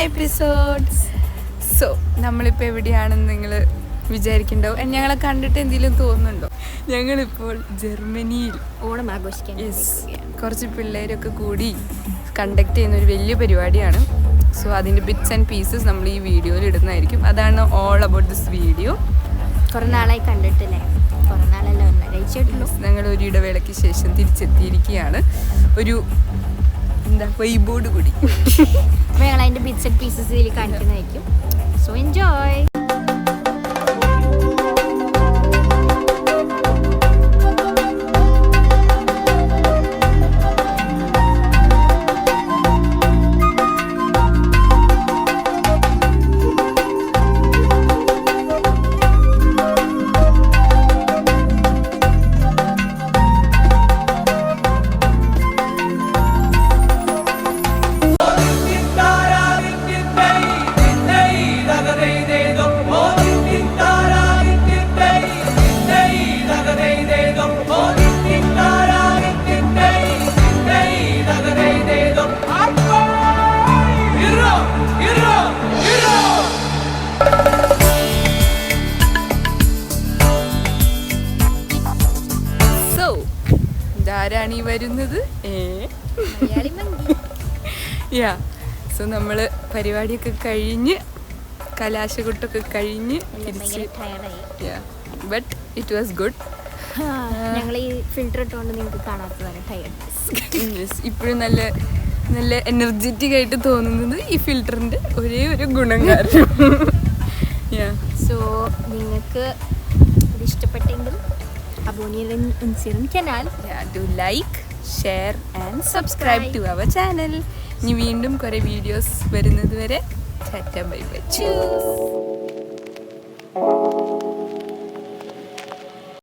Episodes. So നമ്മളിപ്പോൾ എവിടെയാണെന്ന് നിങ്ങൾ വിചാരിക്കുന്നുണ്ടോ? ഞങ്ങളെ കണ്ടിട്ട് എന്തെങ്കിലും തോന്നുന്നുണ്ടോ? ഞങ്ങളിപ്പോൾ ജർമ്മനിയിൽ ഓണം ആഘോഷിക്കാൻ കുറച്ച് പിള്ളേരൊക്കെ കൂടി കണ്ടക്ട് ചെയ്യുന്ന ഒരു വലിയ പരിപാടിയാണ്. സോ അതിൻ്റെ ബിറ്റ്സ് ആൻഡ് പീസസ് നമ്മൾ ഈ വീഡിയോയിൽ ഇടുന്നതായിരിക്കും. അതാണ് ഓൾ അബൌട്ട് ദിസ് വീഡിയോ. കുറേ നാളായി കണ്ടിട്ടില്ലേ? കുറേ നാളല്ല, കഴിച്ചിട്ടുള്ളൂ. ഞങ്ങൾ ഒരു ഇടവേളയ്ക്ക് ശേഷം തിരിച്ചെത്തിയിരിക്കുകയാണ്. ഒരു വൈബോട് കൂടി ഞങ്ങൾ അതിൻ്റെ ബിറ്റ്സ് ആൻഡ് പീസസ് ഇതിൽ കാണിക്കുന്നതായിരിക്കും. So enjoy. ആരാണ് ഈ വരുന്നത്? യാ. സോ നമ്മൾ പരിപാടിയൊക്കെ കഴിഞ്ഞ് കലാശകൊട്ടൊക്കെ കഴിഞ്ഞ് ബട്ട് ഇറ്റ് വാസ് ഗുഡ്. ഞങ്ങൾ ഈ ഫിൽറ്റർ ഇട്ടുകൊണ്ട് നിങ്ങൾക്ക് കാണാത്തതാണ് ടയർഡ്നെസ്. ഇപ്പോഴും നല്ല നല്ല എനർജറ്റിക് ആയിട്ട് തോന്നുന്നത് ഈ ഫിൽറ്ററിൻ്റെ ഒരേ ഒരു ഗുണം കാരണം. സോ നിങ്ങൾക്ക് ഇത് ഇഷ്ടപ്പെട്ടെങ്കിൽ abonnieren unseren Kanal. Do like, share and subscribe to our channel. ഇനി വീണ്ടും കുറേ വീഡിയോസ് വരുന്നത് വരെ ടാറ്റ ബൈ ബൈ.